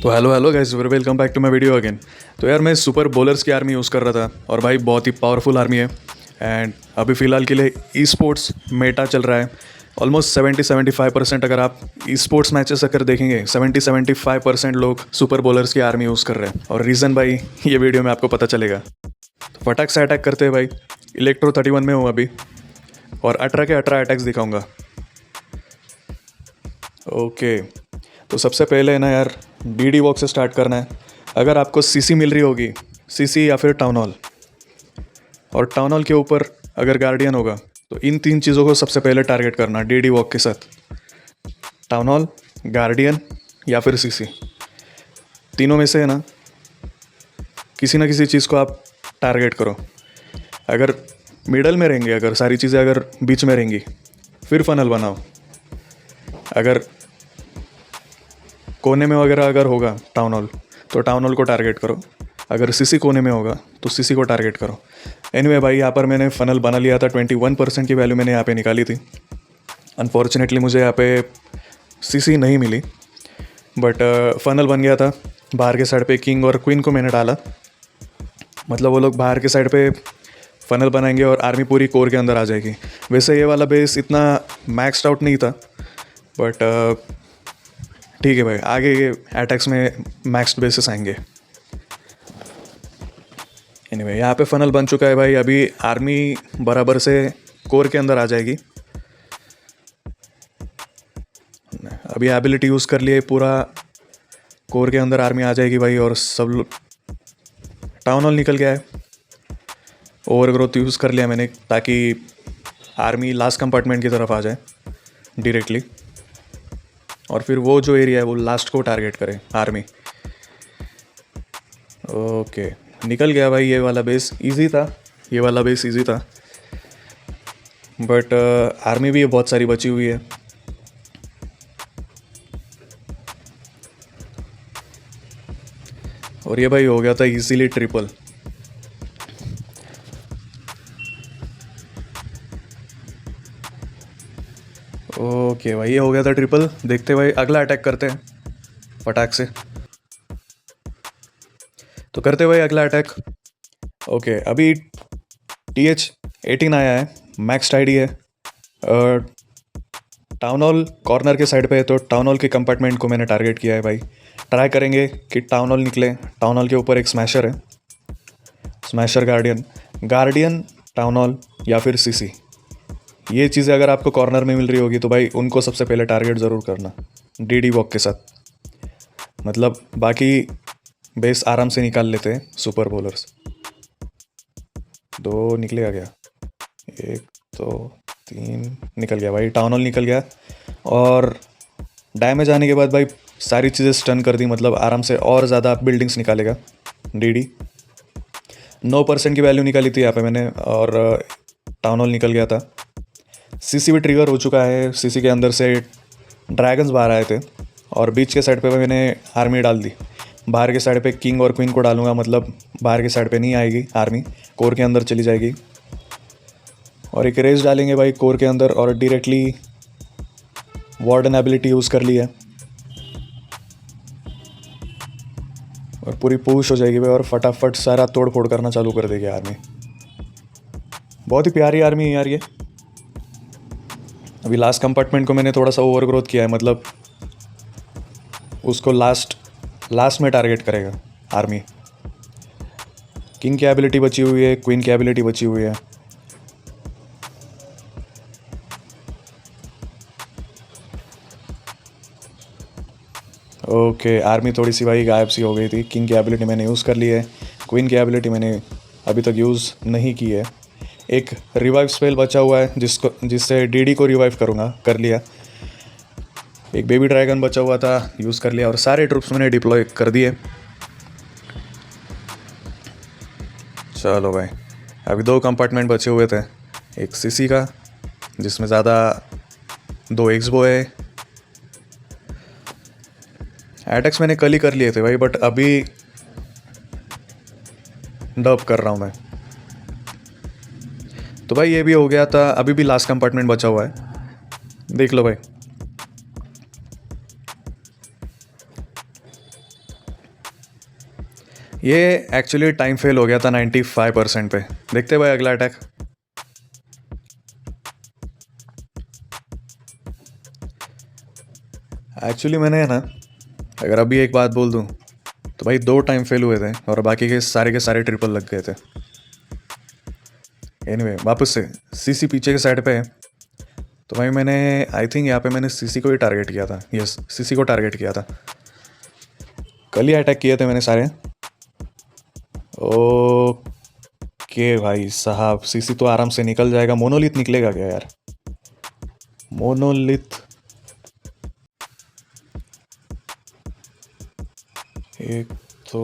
तो hello hello guys, welcome back to my video again. तो यार मैं सुपर बॉलर्स की आर्मी यूज़ कर रहा था और भाई बहुत ही पावरफुल आर्मी है। एंड अभी फ़िलहाल के लिए ई स्पोर्ट्स मेटा चल रहा है। ऑलमोस्ट 70-75% अगर आप ई स्पोर्ट्स मैचेस अगर देखेंगे 70-75% लोग सुपर बॉलर्स की आर्मी यूज़ कर रहे हैं। और रीज़न भाई ये वीडियो में आपको पता चलेगा। तो फटाक से अटैक करते हैं भाई। इलेक्ट्रो 31 में हूँ अभी और 18 के 18 अटैक्स दिखाऊंगा। ओके, तो सबसे पहले है ना यार, डीडी वॉक से स्टार्ट करना है। अगर आपको सीसी मिल रही होगी, सीसी या फिर टाउन हॉल, और टाउन हॉल के ऊपर अगर गार्डियन होगा, तो इन तीन चीज़ों को सबसे पहले टारगेट करना डीडी वॉक के साथ। टाउन हॉल, गार्डियन या फिर सीसी, तीनों में से है ना किसी चीज़ को आप टारगेट करो। अगर मिडल में रहेंगे, अगर सारी चीज़ें अगर बीच में रहेंगी, फिर फनल बनाओ। अगर कोने में वगैरह अगर होगा टाउन हॉल, तो टाउन हॉल को टारगेट करो। अगर सीसी कोने में होगा तो सीसी को टारगेट करो। एनीवे भाई, यहाँ पर मैंने फ़नल बना लिया था। 21% की वैल्यू मैंने यहाँ पे निकाली थी। अनफॉर्चुनेटली मुझे यहाँ पे सीसी नहीं मिली, बट फ़नल बन गया था। बाहर के साइड पे किंग और क्वीन को मैंने डाला, मतलब वो लोग बाहर के साइड पे फ़नल बनाएंगे और आर्मी पूरी कोर के अंदर आ जाएगी। वैसे ये वाला बेस इतना मैक्सड आउट नहीं था, बट ठीक है भाई, आगे के अटैक्स में मैक्स्ड बेसिस आएंगे। एनीवे, यहाँ पे फनल बन चुका है भाई। अभी आर्मी बराबर से कोर के अंदर आ जाएगी। अभी एबिलिटी यूज़ कर लिए, पूरा कोर के अंदर आर्मी आ जाएगी भाई। और सब लोग, टाउन हॉल निकल गया है। ओवरग्रोथ यूज़ कर लिया मैंने ताकि आर्मी लास्ट कंपार्टमेंट की तरफ आ जाए डायरेक्टली, और फिर वो जो एरिया है वो लास्ट को टारगेट करे आर्मी। ओके, निकल गया भाई। ये वाला बेस इजी था, ये वाला बेस इजी था, बट आर्मी भी बहुत सारी बची हुई है। और ये भाई हो गया था इजीली ट्रिपल। ओके भाई, ये हो गया था ट्रिपल। देखते भाई, अगला अटैक करते हैं फटाक से। तो करते भाई अगला अटैक। ओके, अभी TH18 आया है, मैक्स आईडी है। टाउन हॉल कॉर्नर के साइड पे है, तो टाउन हॉल के कंपार्टमेंट को मैंने टारगेट किया है भाई। ट्राई करेंगे कि टाउन हॉल निकले। टाउन हॉल के ऊपर एक स्मैशर है, smasher guardian, guardian town hall या फिर सीसी। ये चीज़ें अगर आपको कॉर्नर में मिल रही होगी तो भाई उनको सबसे पहले टारगेट ज़रूर करना डीडी वॉक के साथ। मतलब बाकी बेस आराम से निकाल लेते हैं सुपर बॉलर्स। दो निकलेगा क्या? एक, दो, तीन, निकल गया भाई। टाउन हॉल निकल गया। और डैमेज आने के बाद भाई सारी चीज़ें स्टन कर दी, मतलब आराम से और ज़्यादा बिल्डिंग्स निकालेगा डीडी। 9% की वैल्यू निकाली थी यहाँ पे मैंने, और टाउन हॉल निकल गया था। सीसी भी ट्रिगर हो चुका है। सीसी के अंदर से ड्रैगन्स बाहर आए थे, और बीच के साइड पे मैंने आर्मी डाल दी। बाहर के साइड पे किंग और क्वीन को डालूंगा, मतलब बाहर के साइड पे नहीं आएगी आर्मी, कोर के अंदर चली जाएगी। और एक रेस डालेंगे भाई कोर के अंदर, और डायरेक्टली वार्डन एबिलिटी यूज़ कर ली है और पूरी पुश हो जाएगी भाई, और फटाफट सारा तोड़ फोड़ करना चालू कर देगी आर्मी। बहुत ही प्यारी आर्मी है यार ये। अभी लास्ट कंपार्टमेंट को मैंने थोड़ा सा ओवरग्रोथ किया है, मतलब उसको लास्ट में टारगेट करेगा आर्मी। किंग की एबिलिटी बची हुई है, क्वीन की एबिलिटी बची हुई है। ओके, आर्मी थोड़ी सी भाई गायब सी हो गई थी। किंग की एबिलिटी मैंने यूज़ कर ली है, क्वीन की एबिलिटी मैंने अभी तक यूज़ नहीं की है। एक रिवाइव स्पेल बचा हुआ है जिससे डीडी को रिवाइव करूँगा, कर लिया। एक बेबी ड्रैगन बचा हुआ था, यूज़ कर लिया। और सारे ट्रूप्स मैंने डिप्लॉय कर दिए। चलो भाई, अभी दो कंपार्टमेंट बचे हुए थे। एक सीसी का जिसमें ज़्यादा 2 एक्सबो है। अटैक्स मैंने कल ही कर लिए थे भाई, बट अभी डब कर रहा हूँ मैं। तो भाई ये भी हो गया था। अभी भी लास्ट कंपार्टमेंट बचा हुआ है, देख लो भाई। ये एक्चुअली टाइम फेल हो गया था 95% पे। देखते भाई अगला अटैक। एक्चुअली मैंने ना, अगर अभी एक बात बोल दूं तो भाई 2 टाइम फेल हुए थे और बाकी के सारे ट्रिपल लग गए थे। एनीवे वापस से सीसी पीछे के साइड पे है, तो भाई मैंने आई थिंक यहाँ पे मैंने सीसी को ही टारगेट किया था। यस, सीसी को टारगेट किया था। कल ही अटैक किए थे मैंने सारे। ओके भाई साहब, सीसी तो आराम से निकल जाएगा। मोनोलिथ निकलेगा क्या यार? मोनोलिथ एक तो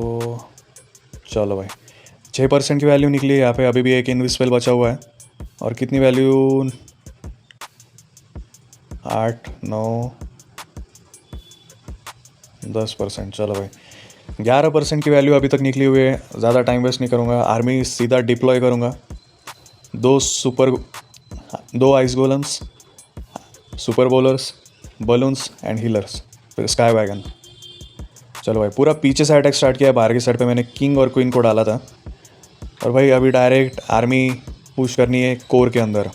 चलो भाई 6% की वैल्यू निकली है यहाँ पे। अभी भी एक इनविजिबल बचा हुआ है। और कितनी वैल्यू? 8 9 10%। चलो भाई 11% की वैल्यू अभी तक निकली हुई है। ज़्यादा टाइम वेस्ट नहीं करूँगा, आर्मी सीधा डिप्लॉय करूँगा। 2 ice golems, super bowlers, balloons and healers, फिर स्काई वैगन। चलो भाई पूरा पीछे से अटैक स्टार्ट किया। बाहर की साइड पे मैंने किंग और क्वीन को डाला था। और भाई अभी डायरेक्ट आर्मी पुश करनी है कोर के अंदर।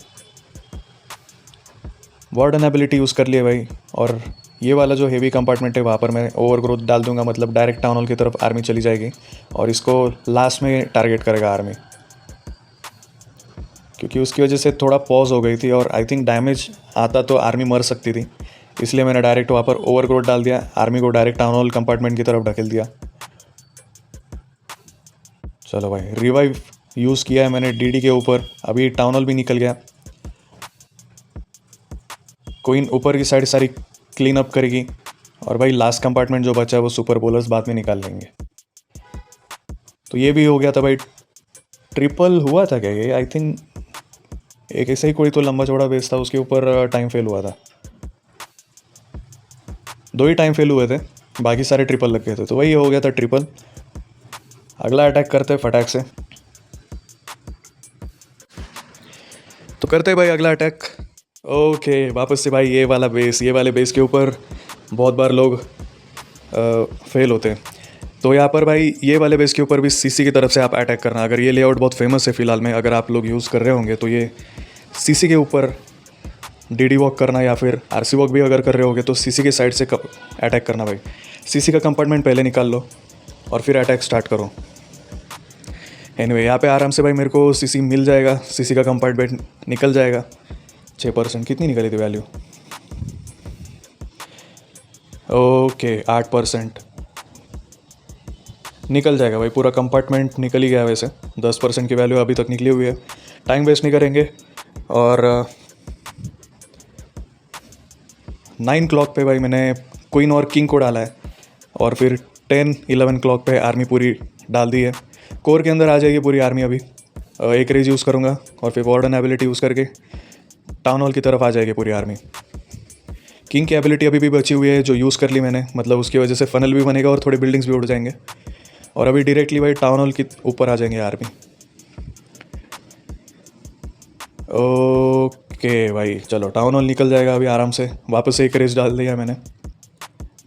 वार्डन एबिलिटी यूज़ कर लिए भाई। और ये वाला जो हेवी कंपार्टमेंट है वहाँ पर मैं ओवर ग्रोथ डाल दूंगा, मतलब डायरेक्ट टाउन हॉल की तरफ आर्मी चली जाएगी और इसको लास्ट में टारगेट करेगा आर्मी, क्योंकि उसकी वजह से थोड़ा पॉज हो गई थी और आई थिंक डैमेज आता तो आर्मी मर सकती थी। इसलिए मैंने डायरेक्ट वहाँ पर ओवर ग्रोथ डाल दिया, आर्मी को डायरेक्ट टाउन हॉल कंपार्टमेंट की तरफ ढकेल दिया। चलो भाई रिवाइव यूज़ किया है मैंने डीडी के ऊपर। अभी टाउन हॉल भी निकल गया। क्वीन ऊपर की साइड सारी क्लीन अप करेगी। और भाई लास्ट कंपार्टमेंट जो बचा है वो सुपर बोलर्स बाद में निकाल लेंगे। तो ये भी हो गया था भाई। ट्रिपल हुआ था क्या ये? आई थिंक एक ऐसा ही कोई तो लंबा चौड़ा बेस था, उसके ऊपर टाइम फेल हुआ था। 2 ही टाइम फेल हुए थे, बाकी सारे ट्रिपल लग गए थे। तो वही हो गया था ट्रिपल। अगला अटैक करते हैं फटाक से। तो करते हैं भाई अगला अटैक। ओके वापस से भाई ये वाले बेस के ऊपर बहुत बार लोग फेल होते हैं। तो यहाँ पर भाई ये वाले बेस के ऊपर भी सीसी की तरफ से आप अटैक करना। अगर ये लेआउट बहुत फेमस है फ़िलहाल में, अगर आप लोग यूज़ कर रहे होंगे तो ये सीसी के ऊपर डीडी वॉक करना या फिर आरसी वॉक भी अगर कर रहे होगे तो सीसी के साइड से अटैक करना भाई। सीसी का कंपार्टमेंट पहले निकाल लो और फिर अटैक स्टार्ट करो। एनीवे यहाँ पे आराम से भाई मेरे को सीसी मिल जाएगा, सीसी का कंपार्टमेंट निकल जाएगा। 6% कितनी निकली थी वैल्यू? ओके 8% निकल जाएगा भाई। पूरा कंपार्टमेंट निकल ही गया। वैसे 10% की वैल्यू अभी तक निकली हुई है। टाइम वेस्ट नहीं करेंगे और 9 क्लॉक पे भाई मैंने क्वीन और किंग को डाला है और फिर 10-11 क्लॉक पे आर्मी पूरी डाल दी है। कोर के अंदर आ जाएगी पूरी आर्मी। अभी एक रेज यूज़ करूँगा और फिर वार्डन एबिलिटी यूज़ करके टाउन हॉल की तरफ आ जाएगी पूरी आर्मी। किंग की एबिलिटी अभी भी बची हुई है जो यूज़ कर ली मैंने, मतलब उसकी वजह से फनल भी बनेगा और थोड़े बिल्डिंग्स भी उड़ जाएंगे। और अभी डायरेक्टली भाई टाउन हॉल के ऊपर आ जाएंगे आर्मी। ओके भाई चलो टाउन हॉल निकल जाएगा अभी आराम से। वापस से एक रेस डाल दिया मैंने,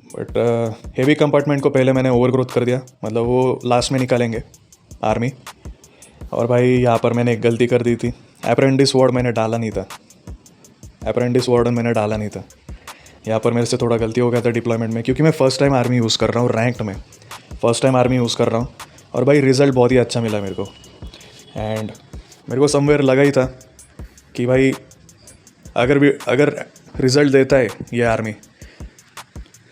बट हेवी कंपार्टमेंट को पहले मैंने ओवर ग्रोथ कर दिया, मतलब वो लास्ट में निकालेंगे आर्मी। और भाई यहाँ पर मैंने एक गलती कर दी थी, अप्रेंटिस वार्ड मैंने डाला नहीं था। अप्रेंटिस वार्डन मैंने डाला नहीं था। यहाँ पर मेरे से थोड़ा गलती हो गया था डिप्लॉयमेंट में, क्योंकि मैं फ़र्स्ट टाइम आर्मी यूज़ कर रहा हूँ रैंक्ड में। फ़र्स्ट टाइम आर्मी यूज़ कर रहा हूँ और भाई रिज़ल्ट बहुत ही अच्छा मिला मेरे को। एंड मेरे को समवेयर लगा ही था कि भाई अगर रिज़ल्ट देता है ये आर्मी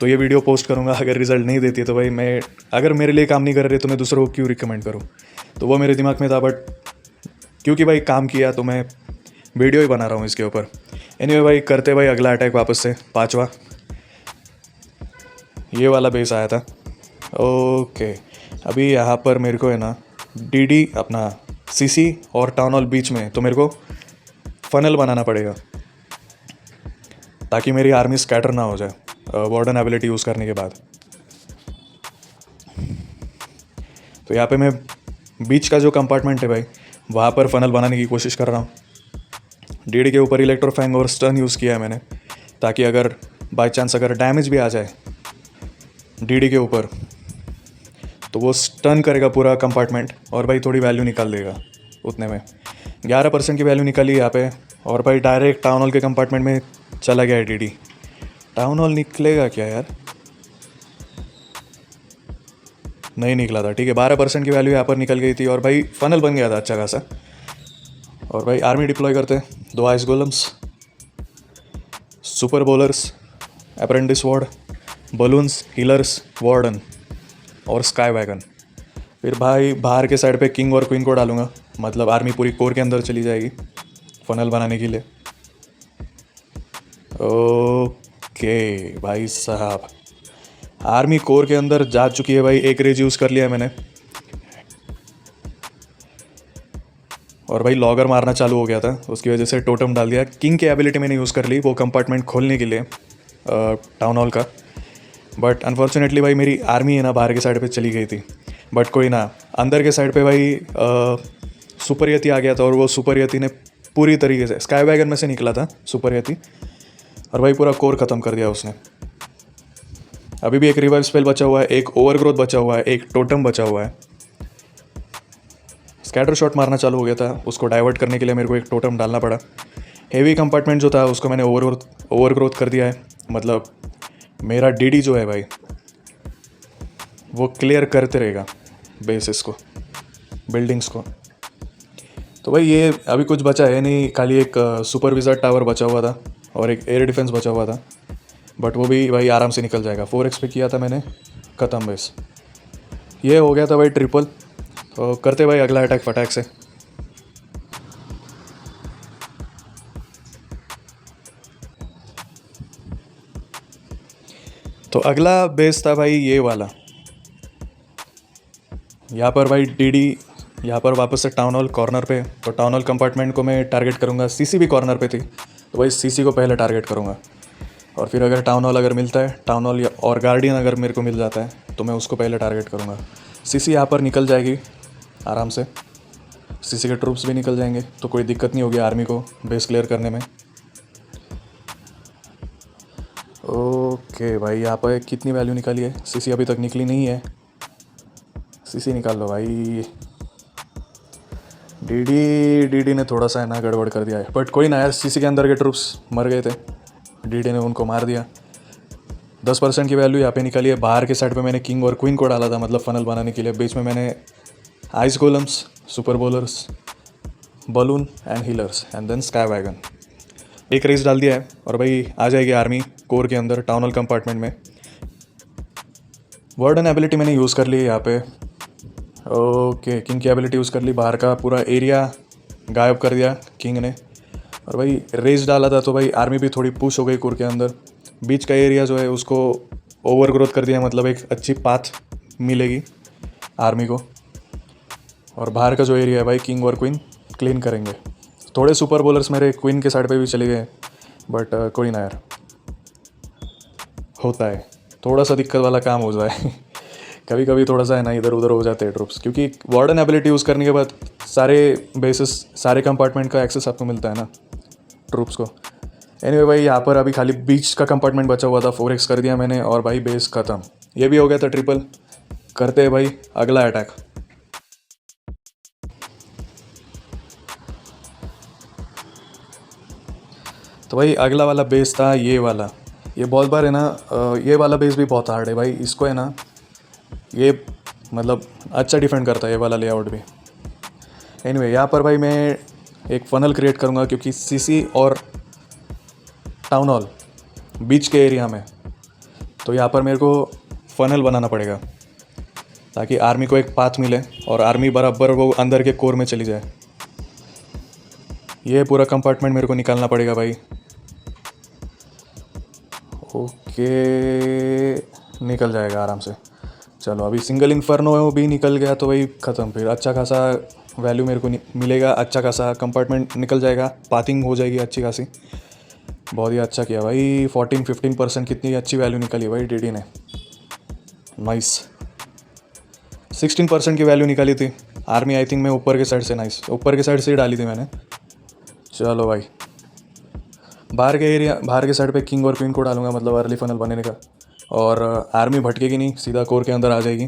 तो ये वीडियो पोस्ट करूँगा। अगर रिज़ल्ट नहीं देती है तो भाई अगर मेरे लिए काम नहीं कर रही तो मैं दूसरों को क्यों रिकमेंड करूँ। तो वो मेरे दिमाग में था, बट क्योंकि भाई काम किया तो मैं वीडियो ही बना रहा हूँ इसके ऊपर। एनीवे भाई करते भाई अगला अटैक वापस से 5वां। ये वाला बेस आया था। ओके अभी यहाँ पर मेरे को है ना डीडी अपना सीसी और टाउन हॉल बीच में, तो मेरे को फनल बनाना पड़ेगा ताकि मेरी आर्मी स्कैटर ना हो जाए वार्डन एबिलिटी यूज़ करने के बाद। तो यहाँ पे मैं बीच का जो कंपार्टमेंट है भाई वहाँ पर फनल बनाने की कोशिश कर रहा हूँ। डीडी के ऊपर इलेक्ट्रोफैंग और स्टन यूज़ किया है मैंने, ताकि अगर बाई चांस अगर डैमेज भी आ जाए डीडी के ऊपर तो वो स्टन करेगा पूरा कंपार्टमेंट और भाई थोड़ी वैल्यू निकाल देगा उतने में। 11% की वैल्यू निकाली यहाँ पे। और भाई डायरेक्ट टाउन हॉल के कंपार्टमेंट में चला गया डीडी। टाउन हॉल निकलेगा क्या यार? नहीं निकला था, ठीक है। 12% की वैल्यू यहाँ पर निकल गई थी और भाई फनल बन गया था अच्छा खासा। और भाई आर्मी डिप्लॉय करते हैं। 2 ice golems, super bowlers, apprentice ward, balloons, healers, warden और स्काई वैगन। फिर भाई बाहर के साइड पे किंग और क्वीन को डालूंगा, मतलब आर्मी पूरी कोर के अंदर चली जाएगी फनल बनाने के लिए। ओके भाई साहब, आर्मी कोर के अंदर जा चुकी है भाई। एक रेज यूज़ कर लिया है मैंने और भाई लॉगर मारना चालू हो गया था, उसकी वजह से टोटम डाल दिया। किंग की एबिलिटी मैंने यूज़ कर ली वो कंपार्टमेंट खोलने के लिए टाउन हॉल का। बट अनफॉर्चुनेटली भाई मेरी आर्मी है ना बाहर के साइड पे चली गई थी। बट कोई ना, अंदर के साइड पे भाई सुपर यति आ गया था और वो सुपर यति ने पूरी तरीके से स्काई वैगन में से निकला था सुपर यति, और भाई पूरा कोर ख़त्म कर दिया उसने। अभी भी एक रिवाइव स्पेल बचा हुआ है, एक ओवरग्रोथ बचा हुआ है, एक टोटम बचा हुआ है। स्कैटर शॉट मारना चालू हो गया था, उसको डाइवर्ट करने के लिए मेरे को एक टोटम डालना पड़ा। हेवी कंपार्टमेंट जो था उसको मैंने ओवरग्रोथ कर दिया है, मतलब मेरा डीडी जो है भाई वो क्लियर करते रहेगा बेसिस को, बिल्डिंग्स को। तो भाई ये अभी कुछ बचा है नहीं, खाली एक सुपर विज़ार्ड टावर बचा हुआ था और एक एयर डिफेंस बचा हुआ था। बट वो भी भाई आराम से निकल जाएगा। 4x पे किया था मैंने, ख़त्म बेस। ये हो गया था भाई ट्रिपल। तो करते भाई अगला अटैक फटाक से। तो अगला बेस था भाई ये वाला। यहाँ पर भाई डीडी, यहाँ पर वापस से टाउन हॉल कॉर्नर पे। तो टाउन हॉल कंपार्टमेंट को मैं टारगेट करूँगा। सीसी भी कॉर्नर पे थी तो भाई सीसी को पहले टारगेट करूँगा। और फिर अगर टाउन हॉल अगर मिलता है, टाउन हॉल या और गार्डियन अगर मेरे को मिल जाता है तो मैं उसको पहले टारगेट करूँगा। सीसी यहाँ पर निकल जाएगी आराम से, सीसी के ट्रूप्स भी निकल जाएंगे तो कोई दिक्कत नहीं होगी आर्मी को बेस क्लियर करने में। ओके भाई, यहाँ पर कितनी वैल्यू निकाली है? सीसी अभी तक निकली नहीं है, सीसी निकाल लो भाई। डीडी ने थोड़ा सा है ना गड़बड़ कर दिया है, बट कोई ना यार, सीसी के अंदर के ट्रूप्स मर गए थे, डीडी ने उनको मार दिया। 10% की वैल्यू यहाँ पे निकाली है। बाहर के साइड पे मैंने किंग और क्वीन को डाला था, मतलब फनल बनाने के लिए। बीच में मैंने ice golems, super bowlers, balloon and healers and then sky wagon एक रेस डाल दिया है। और भाई आ जाएगी आर्मी कोर के अंदर टाउन हॉल कंपार्टमेंट में। वार्डन एबिलिटी मैंने यूज़ कर ली है यहाँ पे। ओके, किंग की एबिलिटी यूज़ कर ली, बाहर का पूरा एरिया गायब कर दिया किंग ने। और भाई रेस डाला था तो भाई आर्मी भी थोड़ी पुश हो गई कोर के अंदर। बीच का एरिया जो है उसको ओवरग्रोथ कर दिया, मतलब एक अच्छी पाथ मिलेगी आर्मी को। और बाहर का जो एरिया है भाई किंग और क्वीन क्लीन करेंगे। थोड़े सुपर बॉलर्स मेरे क्वीन के साइड पे भी चले गए, बट कोई ना यार, होता है, थोड़ा सा दिक्कत वाला काम हो जाए कभी कभी थोड़ा सा है ना इधर उधर हो जाते हैं ट्रूप्स, क्योंकि वार्डन एबिलिटी यूज़ करने के बाद सारे बेसिस, सारे कंपार्टमेंट का एक्सेस आपको मिलता है ना ट्रूप्स को। एनीवे भाई यहाँ पर अभी खाली बीच का कंपार्टमेंट बचा हुआ था, 4x कर दिया मैंने और भाई बेस ख़त्म। ये भी हो गया था ट्रिपल। करते हैं भाई अगला अटैक। तो भाई अगला वाला बेस था ये वाला। ये बहुत बार है ना, ये वाला बेस भी बहुत हार्ड है भाई, इसको है ना, ये मतलब अच्छा डिफेंड करता है ये वाला लेआउट भी। एनीवे यहाँ पर भाई मैं एक फनल क्रिएट करूँगा, क्योंकि सीसी और टाउन हॉल बीच के एरिया में, तो यहाँ पर मेरे को फनल बनाना पड़ेगा ताकि आर्मी को एक पाथ मिले और आर्मी बराबर वो अंदर के कोर में चली जाए। ये पूरा कंपार्टमेंट मेरे को निकालना पड़ेगा भाई। ओके, निकल जाएगा आराम से। चलो अभी सिंगल इन्फर्नो भी निकल गया तो भाई ख़त्म। फिर अच्छा खासा वैल्यू मेरे को मिलेगा, अच्छा खासा कंपार्टमेंट निकल जाएगा, पाथिंग हो जाएगी अच्छी खासी। बहुत ही अच्छा किया भाई। 14-15% कितनी अच्छी वैल्यू निकाली भाई डीडी ने, नाइस। 16% की वैल्यू निकाली थी आर्मी, आई थिंक मैं ऊपर के साइड से, नाइस, ऊपर के साइड से ही डाली थी मैंने। चलो भाई बाहर के एरिया, बाहर के साइड पे किंग और क्वीन को डालूंगा, मतलब अर्ली फनल बनने का। और आर्मी भटकेगी नहीं, सीधा कोर के अंदर आ जाएगी।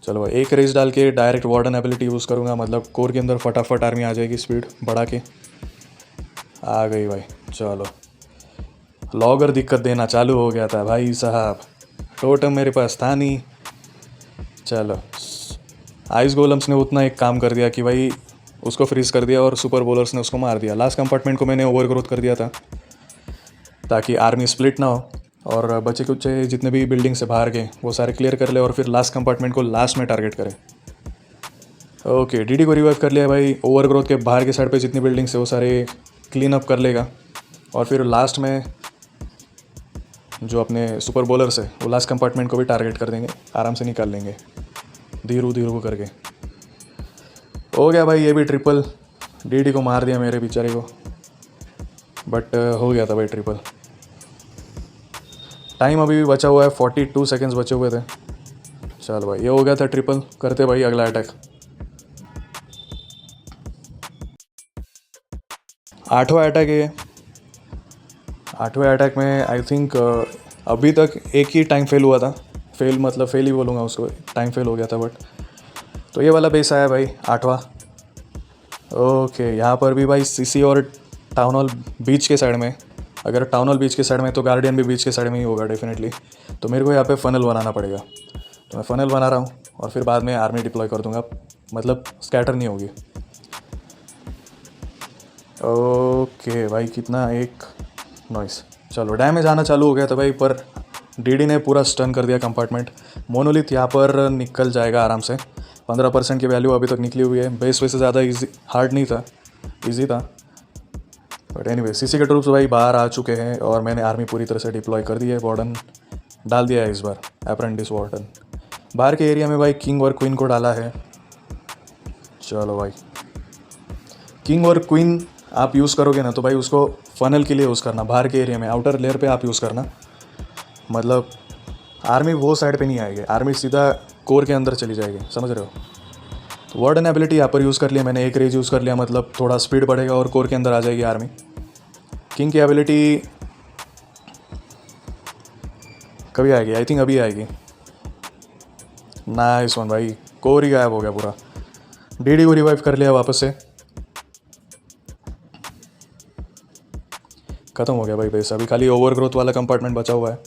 चलो एक रेस डाल के डायरेक्ट वार्डन एबिलिटी यूज़ करूँगा, मतलब कोर के अंदर फटाफट आर्मी आ जाएगी, स्पीड बढ़ा के आ गई भाई। चलो लॉगर दिक्कत देना चालू हो गया था भाई साहब, टोटम मेरे पास था नहीं। चलो आइस गोलम्स ने उतना एक काम कर दिया कि भाई उसको फ्रीज कर दिया और सुपर बोलर्स ने उसको मार दिया। लास्ट कंपार्टमेंट को मैंने ओवर ग्रोथ कर दिया था ताकि आर्मी स्प्लिट ना हो और बचे कुछ जितने भी बिल्डिंग से बाहर गए वो सारे क्लियर कर ले और फिर लास्ट कंपार्टमेंट को लास्ट में टारगेट करें। ओके डीडी को रिवाइव कर लिया भाई। ओवर ग्रोथ के बाहर के साइड पे जितनी बिल्डिंग्स है वो सारे क्लीन अप कर लेगा और फिर लास्ट में जो अपने सुपर बॉलर्स है वो लास्ट कंपार्टमेंट को भी टारगेट कर देंगे, आराम से निकाल लेंगे धीरू धीरू करके। हो गया भाई ये भी ट्रिपल। डीडी को मार दिया मेरे बेचारे को, बट हो गया था भाई ट्रिपल। टाइम अभी भी बचा हुआ है, 42 सेकेंड्स बचे हुए थे। चल भाई ये हो गया था ट्रिपल। करते भाई अगला अटैक। 8वां अटैक है ये। 8वें अटैक में आई थिंक अभी तक एक ही टाइम फेल हुआ था। फेल मतलब फेल ही बोलूँगा उसको, टाइम फेल हो गया था। बट तो ये वाला बेस आया भाई 8वां। ओके यहाँ पर भी भाई सीसी और टाउन हॉल बीच के साइड में। अगर टाउन हॉल बीच के साइड में तो गार्डियन भी बीच के साइड में ही होगा डेफिनेटली। तो मेरे को यहाँ पे फनल बनाना पड़ेगा, तो मैं फनल बना रहा हूँ और फिर बाद में आर्मी डिप्लॉय कर दूँगा, मतलब स्कैटर नहीं होगी। ओके भाई कितना एक नॉइस। चलो डैमेज आना चालू हो गया था भाई, पर डीडी ने पूरा स्टन कर दिया कंपार्टमेंट। मोनोलिथ यहाँ पर निकल जाएगा आराम से। 15% की वैल्यू अभी तक निकली हुई है। बेस वैसे ज़्यादा इजी हार्ड नहीं था, इजी था। बट एनीवे सीसी के ट्रूप्स भाई बाहर आ चुके हैं और मैंने आर्मी पूरी तरह से डिप्लॉय कर दी है। वार्डन डाल दिया है इस बार, अप्रेंटिस वार्डन। बाहर के एरिया में भाई किंग और क्वीन को डाला है। चलो भाई किंग और क्वीन आप यूज़ करोगे ना तो भाई उसको फनल के लिए यूज़ करना। बाहर के एरिया में आउटर लेयर पे आप यूज़ करना, मतलब आर्मी वो साइड पे नहीं आएगी, आर्मी सीधा कोर के अंदर चली जाएगी, समझ रहे हो। तो वार्डन एबिलिटी यहाँ पर यूज़ कर लिया मैंने, एक रेज यूज़ कर लिया, मतलब थोड़ा स्पीड बढ़ेगा और कोर के अंदर आ जाएगी आर्मी। किंग की एबिलिटी कभी आएगी? आई थिंक अभी आएगी। नाइस वन भाई, कोर ही गायब हो गया पूरा। डीडी को रिवाइव कर लिया वापस से। ख़त्म हो गया भाई बेस। अभी खाली ओवर ग्रोथ वाला कंपार्टमेंट बचा हुआ है,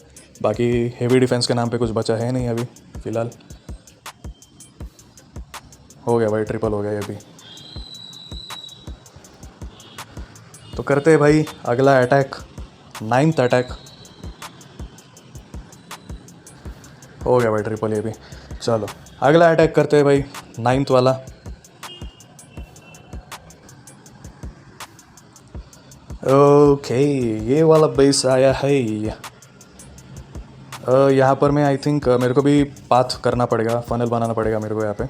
बाकी हेवी डिफेंस के नाम पे कुछ बचा है नहीं अभी फ़िलहाल। हो गया भाई ट्रिपल हो गया ये भी। तो करते हैं भाई अगला अटैक, 9th अटैक। हो गया भाई ट्रिपल ये भी। चलो अगला अटैक करते हैं भाई 9th वाला। ओके ये वाला बेस आया है। यहाँ पर मैं आई थिंक मेरे को भी पाथ करना पड़ेगा, फनल बनाना पड़ेगा मेरे को यहाँ पे।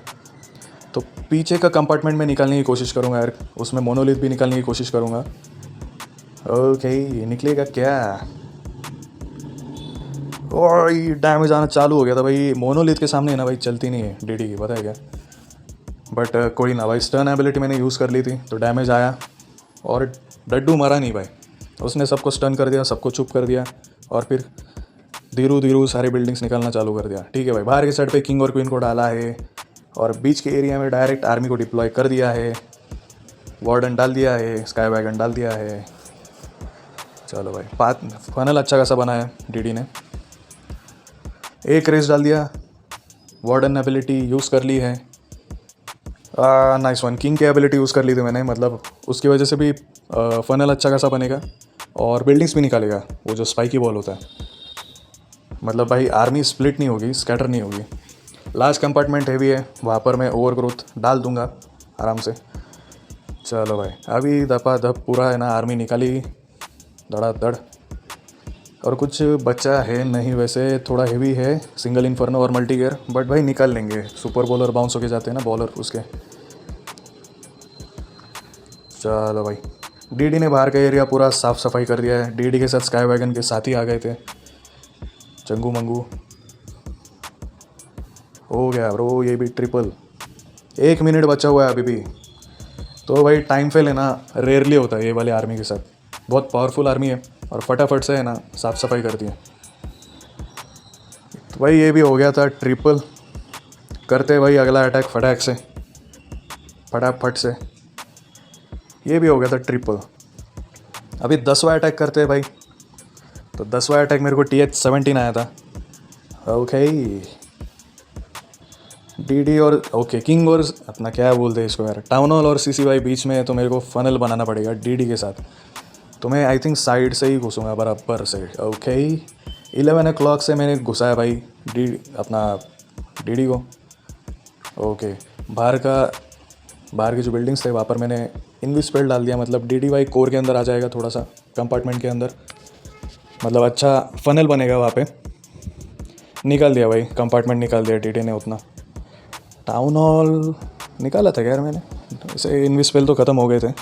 तो पीछे का कंपार्टमेंट में निकालने की कोशिश करूँगा यार, उसमें मोनोलिथ भी निकालने की कोशिश करूँगा। ओके निकलेगा क्या? और डैमेज आना चालू हो गया था भाई। मोनोलिथ के सामने ना भाई चलती नहीं है डीडी की, पता है क्या। बट कोई ना भाई, स्टर्न एबिलिटी मैंने यूज़ कर ली थी तो डैमेज आया और डड्डू मरा नहीं भाई। उसने सबको स्टन कर दिया, सबको चुप कर दिया और फिर धीरू धीरू सारी बिल्डिंग्स निकालना चालू कर दिया। ठीक है भाई, बाहर के साइड पे किंग और क्वीन को डाला है और बीच के एरिया में डायरेक्ट आर्मी को डिप्लॉय कर दिया है। वार्डन डाल दिया है, स्काई वैगन डाल दिया है। चलो भाई पाथ फनल अच्छा खासा बना है डीडी ने। एक रेस डाल दिया, वार्डन एबिलिटी यूज़ कर ली है। नाइस वन, किंग की एबिलिटी यूज़ कर ली थी मैंने, मतलब उसकी वजह से भी फनल अच्छा खासा बनेगा और बिल्डिंग्स भी निकालेगा वो जो स्पाइकी बॉल होता है। मतलब भाई आर्मी स्प्लिट नहीं होगी, स्कैटर नहीं होगी। लास्ट कंपार्टमेंट हैवी है, वहाँ पर मैं ओवर ग्रोथ डाल दूंगा आराम से। चलो भाई अभी दपा दप पूरा है ना, आर्मी निकाली धड़ाधड़। और कुछ बचा है नहीं वैसे, थोड़ा हेवी है सिंगल इन्फर्नो और मल्टी गियर, बट भाई निकाल लेंगे। सुपर बॉलर बाउंस होके जाते हैं ना बॉलर उसके। चलो भाई डीडी ने बाहर का एरिया पूरा साफ़ सफाई कर दिया है। डीडी के साथ स्काई वैगन के साथ ही आ गए थे चंगू मंगू। हो गया ब्रो ये भी ट्रिपल। 1 मिनट बचा हुआ है अभी भी। तो भाई टाइम फेल है ना, रेयरली होता है ये वाले आर्मी के साथ। बहुत पावरफुल आर्मी है और फटाफट से है ना साफ़ सफाई करती है। तो भाई ये भी हो गया था ट्रिपल। करते भाई अगला अटैक फटाक से, फटाफट से। ये भी हो गया था ट्रिपल। अभी 10वां अटैक करते हैं भाई। तो 10वां अटैक मेरे को TH17 आया था। ओके, DD और ओके किंग और अपना क्या बोलते हैं इसको यार, टाउन हॉल और CCY बीच में है, तो मेरे को फनल बनाना पड़ेगा DD के साथ। तो मैं आई थिंक साइड से ही घुसूँगा, बराबर साइड। ओके, 11 o'clock से मैंने घुसाया भाई डी अपना DD को। ओके, बाहर की जो बिल्डिंग्स थे वहाँ पर मैंने इनविस्पेल डाल दिया, मतलब DD भाई कोर के अंदर आ जाएगा थोड़ा सा, कंपार्टमेंट के अंदर, मतलब अच्छा फनल बनेगा वहाँ पे। निकाल दिया भाई, कंपार्टमेंट निकाल दिया DD ने उतना। टाउन हॉल निकाला था यार मैंने, इसे इनविस्पेल तो ख़त्म हो गए थे।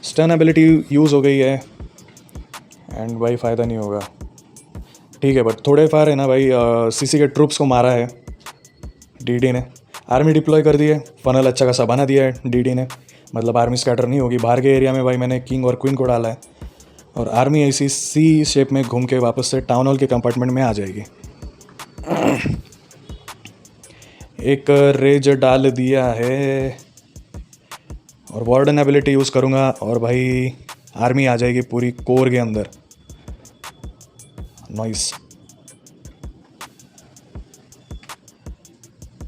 स्टन एबिलिटी यूज़ हो गई है एंड भाई फ़ायदा नहीं होगा। ठीक है, बट थोड़े फार है ना भाई, CC के ट्रूप्स को मारा है DD ने। आर्मी डिप्लॉय कर दी है, फनल अच्छा खासा बना दिया है DD ने, मतलब आर्मी स्कैटर नहीं होगी। बाहर के एरिया में भाई मैंने किंग और क्वीन को डाला है, और आर्मी ऐसी C शेप में घूम के वापस से टाउन हॉल के कंपार्टमेंट में आ जाएगी। एक रेज डाल दिया है और वार्डन एबिलिटी यूज़ करूँगा, और भाई आर्मी आ जाएगी पूरी कोर के अंदर। नाइस,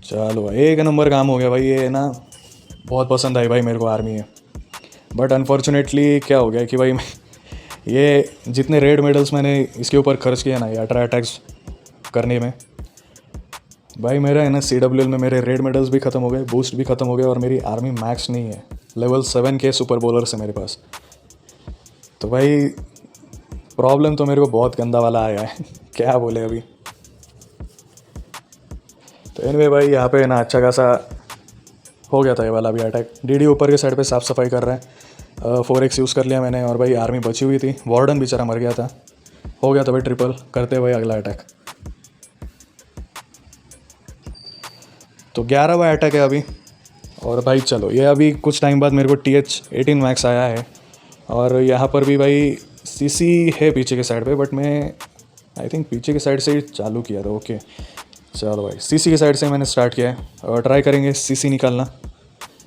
चलो भाई एक नंबर काम हो गया भाई। ये ना बहुत पसंद आई भाई मेरे को आर्मी है, बट अनफॉर्चुनेटली क्या हो गया कि भाई ये जितने रेड मेडल्स मैंने इसके ऊपर खर्च किया ना, ये 18 अटैक्स करने में, भाई मेरा है ना CWL में मेरे रेड मेडल्स भी ख़त्म हो गए, बूस्ट भी ख़त्म हो गए, और मेरी आर्मी मैक्स नहीं है। लेवल 7 के सुपर बॉलर्स है मेरे पास। तो भाई प्रॉब्लम तो मेरे को बहुत गंदा वाला आया है। क्या बोले अभी। तो एनीवे भाई यहाँ पे ना अच्छा खासा हो गया था ये वाला भी अटैक। DD ऊपर के साइड पे साफ़ सफाई कर रहा है। 4x यूज़ कर लिया मैंने, और भाई आर्मी बची हुई थी, वार्डन बेचारा मर गया था। हो गया था भाई ट्रिपल। करते भाई अगला अटैक। तो 11वां अटैक है अभी। और भाई चलो, ये अभी कुछ टाइम बाद मेरे को TH18 मैक्स आया है, और यहाँ पर भी भाई CC है पीछे के साइड पे, बट मैं आई थिंक पीछे के साइड से ही चालू किया था। ओके चलो भाई, CC के साइड से मैंने स्टार्ट किया है, और ट्राई करेंगे CC निकालना।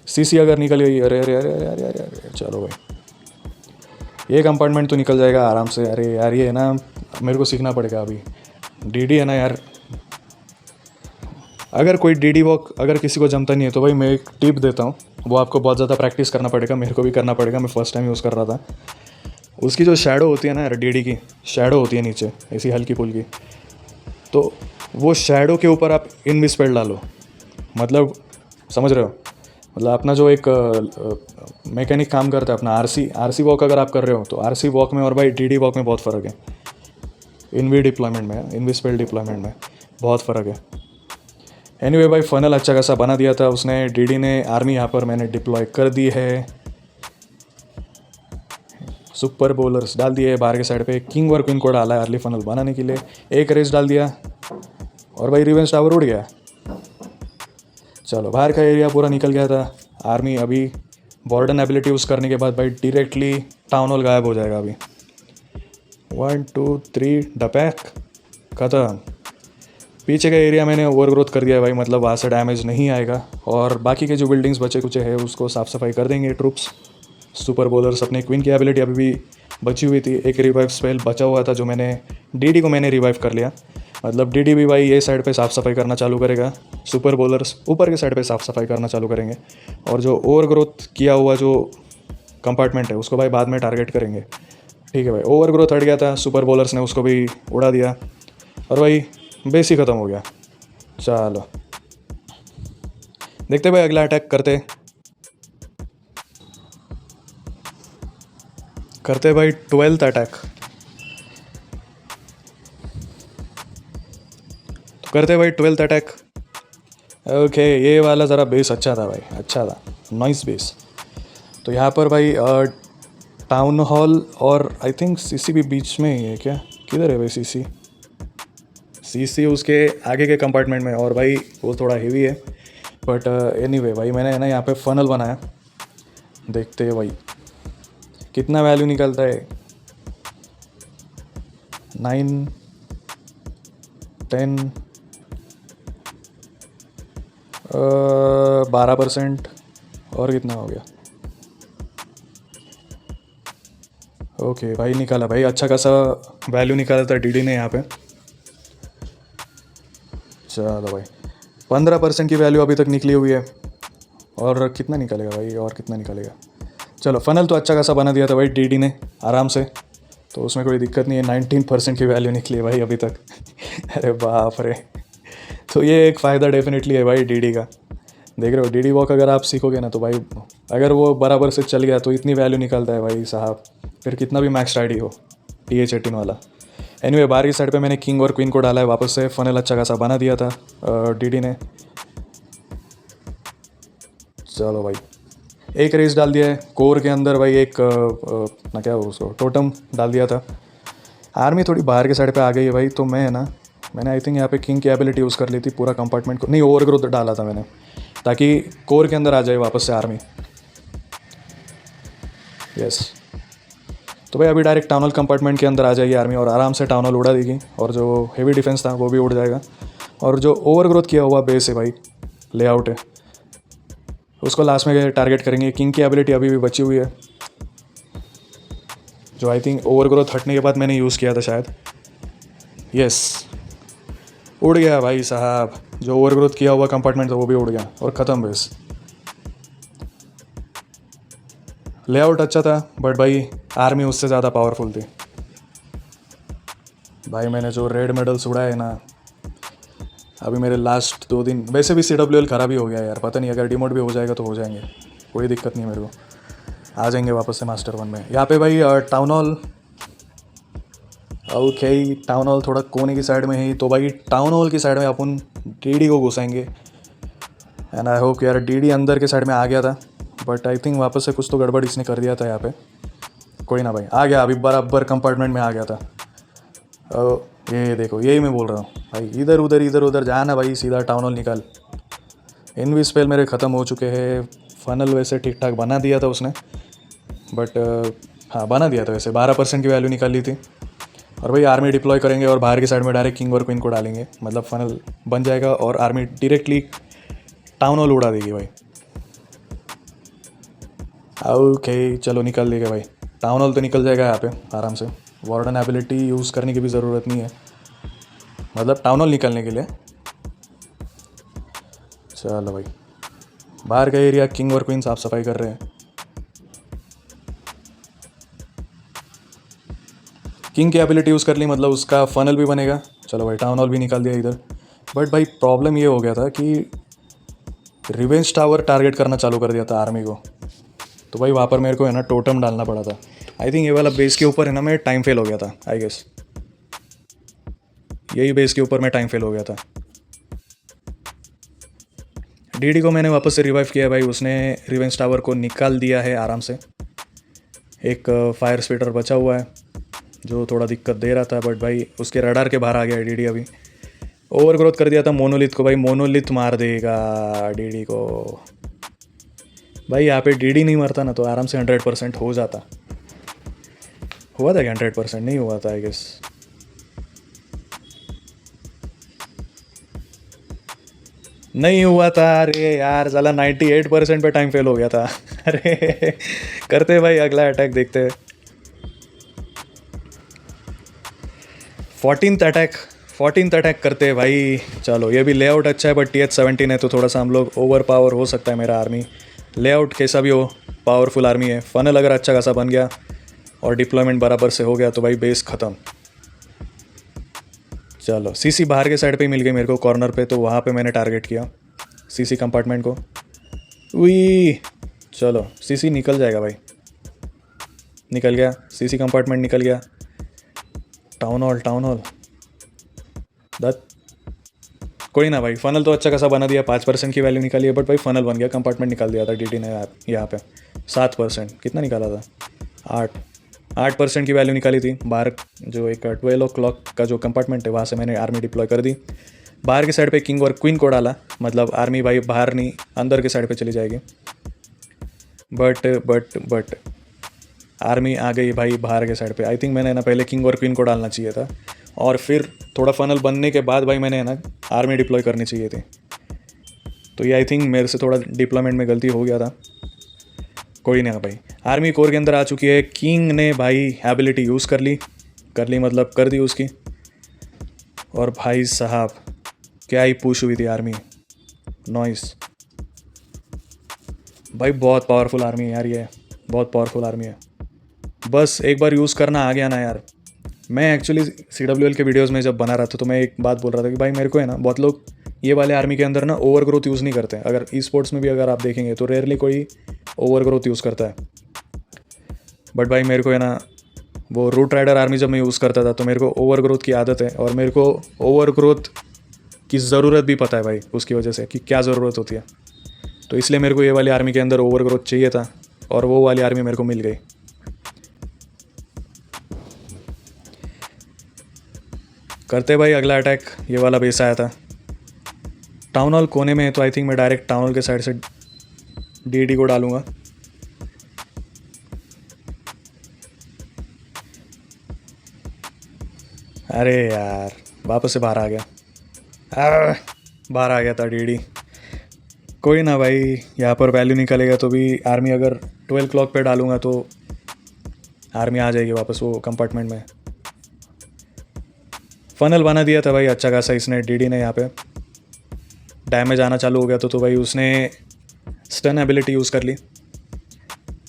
CC अगर निकल गई, अरे अरे अरे अरे अरे अरे, चलो भाई ये कंपार्टमेंट तो निकल जाएगा आराम से। अरे यार ये है ना, मेरे को सीखना पड़ेगा अभी। DD है ना यार, अगर कोई DD वॉक अगर किसी को जमता नहीं है तो भाई मैं एक टिप देता हूँ, वो आपको बहुत ज़्यादा प्रैक्टिस करना पड़ेगा, मेरे को भी करना पड़ेगा। मैं फर्स्ट टाइम यूज़ कर रहा था। उसकी जो शैडो होती है ना यार, DD की शैडो होती है नीचे ऐसी हल्की फुल्की, तो वो शैडो के ऊपर आप इनविस्पेल डालो। मतलब समझ रहे हो, मतलब अपना जो एक मैकेनिक काम करता है अपना RC वॉक अगर आप कर रहे हो, तो RC वॉक में और भाई DD वॉक में बहुत फ़र्क है। इनविस्पेल डिप्लॉयमेंट में बहुत फ़र्क है। एनीवे भाई फनल अच्छा खासा बना दिया था उसने, DD ने। आर्मी यहाँ पर मैंने डिप्लॉय कर दी है, सुपर बॉलर्स डाल दिए बाहर के साइड पे। किंग और क्वीन को डाला है अर्ली फनल बनाने के लिए। एक रेस डाल दिया, और भाई रिवेंज टावर उड़ गया। चलो बाहर का एरिया पूरा निकल गया था। आर्मी अभी वार्डन एबिलिटी यूज़ करने के बाद भाई डायरेक्टली टाउन हॉल गायब हो जाएगा अभी। 1 2 3 डपैक ख़त्म। पीछे का एरिया मैंने ओवरग्रोथ कर दिया है भाई, मतलब वहाँ से डैमेज नहीं आएगा, और बाकी के जो बिल्डिंग्स बचे कुचे है उसको साफ़ सफाई कर देंगे ट्रूप्स। सुपर बॉलर्स अपने क्वीन की एबिलिटी अभी भी बची हुई थी, एक रिवाइव स्पेल बचा हुआ था जो मैंने DD को मैंने रिवाइव कर लिया। मतलब DD भी भाई ये साइड पे साफ़ सफाई करना चालू करेगा, सुपर बॉलर्स ऊपर के साइड पे साफ़ सफाई करना चालू करेंगे, और जो ओवरग्रोथ किया हुआ जो कंपार्टमेंट है उसको भाई बाद में टारगेट करेंगे। ठीक है भाई, ओवरग्रोथ हट गया था, सुपर बॉलर्स ने उसको भी उड़ा दिया, और भाई बेस ही ख़त्म हो गया। चलो देखते भाई अगला अटैक करते भाई 12th अटैक। तो करते भाई 12th अटैक। ओके ये वाला ज़रा बेस अच्छा था भाई, अच्छा था, नाइस बेस। तो यहाँ पर भाई टाउन हॉल और आई थिंक CC भी बीच में ही है क्या, किधर है भाई CC उसके आगे के कंपार्टमेंट में, और भाई वो थोड़ा हेवी है, बट एनीवे भाई मैंने है ना यहाँ पे फनल बनाया। देखते हैं भाई कितना वैल्यू निकलता है। 9 10 12%। और कितना हो गया? ओके भाई, निकाला भाई, अच्छा खासा वैल्यू निकाला था डीडी ने यहाँ पे। चलो भाई, 15% की वैल्यू अभी तक निकली हुई है। और कितना निकलेगा भाई, और कितना निकलेगा? चलो, फनल तो अच्छा खासा बना दिया था भाई डीडी ने आराम से, तो उसमें कोई दिक्कत नहीं है। 19% की वैल्यू निकली है भाई अभी तक। अरे बाप रे। तो ये एक फ़ायदा डेफिनेटली है भाई डीडी का। देख रहे हो, डीडी वॉक अगर आप सीखोगे ना तो भाई, अगर वो बराबर से चल गया तो इतनी वैल्यू निकलता है भाई साहब, फिर कितना भी मैक्स आईडी हो। TH18 वाला। एनीवे, बाहर की साइड पे मैंने किंग और क्वीन को डाला है वापस से। फनल अच्छा खासा बना दिया था डीडी ने। चलो भाई, एक रेस डाल दिया है कोर के अंदर भाई। एक ना क्या उसको टोटम डाल दिया था। आर्मी थोड़ी बाहर के साइड पे आ गई है भाई, तो मैं है ना, मैंने आई थिंक यहाँ पे किंग की एबिलिटी यूज़ कर ली थी पूरा कंपार्टमेंट को, नहीं ओवरग्रोथ डाला था मैंने, ताकि कोर के अंदर आ जाए वापस से आर्मी। यस। तो भाई अभी डायरेक्ट टाउनल कंपार्टमेंट के अंदर आ जाएगी आर्मी और आराम से टाउनल उड़ा देगी, और जो हेवी डिफेंस था वो भी उड़ जाएगा। और जो ओवरग्रोथ किया हुआ बेस है भाई, लेआउट है, उसको लास्ट में टारगेट करेंगे। किंग की एबिलिटी अभी भी बची हुई है, जो आई थिंक ओवरग्रोथ हटने के बाद मैंने यूज़ किया था शायद। यस, उड़ गया भाई साहब। जो ओवरग्रोथ किया हुआ कंपार्टमेंट था वो भी उड़ गया और ख़त्म बेस। लेआउट अच्छा था बट भाई आर्मी उससे ज़्यादा पावरफुल थी। भाई मैंने जो रेड मेडल्स उड़ाए ना, अभी मेरे लास्ट 2 दिन, वैसे भी CWL खराब ही हो गया यार, पता नहीं अगर डिमोट भी हो जाएगा तो हो जाएंगे, कोई दिक्कत नहीं है मेरे को, आ जाएंगे वापस से मास्टर 1 में। यहाँ पे भाई town hall, okay town hall थोड़ा कोने की साइड में है, तो भाई टाउन हॉल की साइड में अपन डीडी को घुसाएंगे। एंड आई होप यार डीडी अंदर के साइड में आ गया था, बट आई थिंक वापस से कुछ तो गड़बड़ इसने कर दिया था यहाँ पे। कोई ना भाई, आ गया अभी बराबर कंपार्टमेंट में आ गया था। ये देखो, यही मैं बोल रहा हूँ भाई, इधर उधर जाना भाई, सीधा टाउन हॉल निकाल। इनवी स्पेल मेरे ख़त्म हो चुके हैं। फनल वैसे ठीक ठाक बना दिया था उसने, बट हाँ बना दिया था वैसे, 12% की वैल्यू निकाल ली थी। और भाई आर्मी डिप्लॉय करेंगे और बाहर की साइड में डायरेक्ट किंग और क्वीन को डालेंगे, मतलब फनल बन जाएगा और आर्मी डायरेक्टली टाउन हॉल उड़ा देगी भाई। ओके चलो निकल देगा भाई, टाउन हॉल तो निकल जाएगा यहाँ पे आराम से। वार्डन एबिलिटी यूज़ करने की भी ज़रूरत नहीं है, मतलब टाउन हॉल निकलने के लिए। चलो भाई, बाहर का एरिया किंग और क्वीन साफ सफाई कर रहे हैं। किंग की एबिलिटी यूज़ कर ली, मतलब उसका फनल भी बनेगा। चलो भाई, टाउन हॉल भी निकाल दिया इधर। बट भाई प्रॉब्लम ये हो गया था कि रिवेंज टावर टारगेट करना चालू कर दिया था आर्मी को, तो भाई वहाँ पर मेरे को है ना टोटम डालना पड़ा था। आई थिंक ये वाला बेस के ऊपर है ना, मैं टाइम फेल हो गया था आई गेस, यही बेस के ऊपर मैं टाइम फेल हो गया था। डीडी को मैंने वापस से रिवाइव किया भाई, उसने रिवेंज टावर को निकाल दिया है आराम से। एक फायर स्पीटर बचा हुआ है जो थोड़ा दिक्कत दे रहा था, बट भाई उसके रडार के बाहर आ गया डीडी। अभी ओवरग्रोथ कर दिया था मोनोलिथ को भाई, मोनोलिथ मार देगा डीडी को भाई। यहाँ पे डीडी नहीं मरता ना तो आराम से 100% हो जाता। हुआ था क्या 100%? नहीं हुआ था आई गेस। नहीं हुआ था, अरे यार साला 98% पे टाइम फेल हो गया था। अरे करते भाई अगला अटैक देखते हैं। 14th अटैक करते हैं भाई। चलो, ये भी लेआउट अच्छा है, बट TH17 है तो थोड़ा सा हम लोग ओवर पावर हो सकता है मेरा आर्मी। लेआउट कैसा भी हो, पावरफुल आर्मी है। फनल अगर अच्छा खासा बन गया और डिप्लॉयमेंट बराबर से हो गया तो भाई बेस ख़त्म। चलो, CC बाहर के साइड पे ही मिल गई मेरे को कॉर्नर पे, तो वहाँ पे मैंने टारगेट किया CC कंपार्टमेंट को। उई, चलो CC निकल जाएगा भाई, निकल गया CC कंपार्टमेंट, निकल गया। टाउन हॉल दत, कोई ना भाई, फनल तो अच्छा खासा बना दिया। 5% की वैल्यू निकाली है, बट भाई फनल बन गया, कंपार्टमेंट निकाल दिया था डीडी ने यहाँ पे। 7%, कितना निकाला था? 8% की वैल्यू निकाली थी। बाहर जो एक 12 o'clock का जो कंपार्टमेंट है वहाँ से मैंने आर्मी डिप्लॉय कर दी। बाहर की साइड पे किंग और क्वीन को डाला, मतलब आर्मी भाई बाहर नहीं अंदर के साइड पे चली जाएगी। बट आर्मी आ गई भाई बाहर के साइड पे। आई थिंक मैंने ना पहले किंग और क्वीन को डालना चाहिए था, और फिर थोड़ा फनल बनने के बाद भाई मैंने ना आर्मी डिप्लॉय करनी चाहिए थी। तो ये आई थिंक मेरे से थोड़ा डिप्लॉयमेंट में गलती हो गया था। कोई नहीं भाई, आर्मी कोर के अंदर आ चुकी है। किंग ने भाई एबिलिटी यूज़ कर ली मतलब कर दी उसकी। और भाई साहब क्या ही पुश हुई थी आर्मी। नॉइस भाई, बहुत पावरफुल आर्मी है यार, ये बहुत पावरफुल आर्मी है। बस एक बार यूज़ करना आ गया ना यार। मैं एक्चुअली CWL के वीडियोस में जब बना रहा था तो मैं एक बात बोल रहा था कि भाई मेरे को है ना, बहुत लोग ये वाले आर्मी के अंदर ना ओवर ग्रोथ यूज़ नहीं करते। अगर ई स्पोर्ट्स में भी अगर आप देखेंगे तो रेयरली कोई ओवर ग्रोथ यूज़ करता है। बट भाई मेरे को है ना, वो रूट राइडर आर्मी जब मैं यूज़ करता था तो मेरे को ओवर ग्रोथ की आदत है, और मेरे को ओवर ग्रोथ की ज़रूरत भी पता है भाई, उसकी वजह से कि क्या ज़रूरत होती है। तो इसलिए मेरे को ये वाली आर्मी के अंदर ओवर ग्रोथ चाहिए था, और वो वाली आर्मी मेरे को मिल गई। करते भाई अगला अटैक। ये वाला बेस आया था, टाउन हॉल कोने में है, तो आई थिंक मैं डायरेक्ट टाउन हॉल के साइड से DD को डालूंगा। अरे यार वापस से बाहर आ गया। बाहर आ गया था DD। कोई ना भाई, यहाँ पर वैल्यू निकलेगा तो भी आर्मी अगर 12 क्लॉक पे डालूंगा तो आर्मी आ जाएगी वापस वो कंपार्टमेंट में। फनल बना दिया था भाई अच्छा खासा इसने, DD ने। यहाँ पे डैमेज आना चालू हो गया तो भाई उसने स्टन एबिलिटी यूज़ कर ली।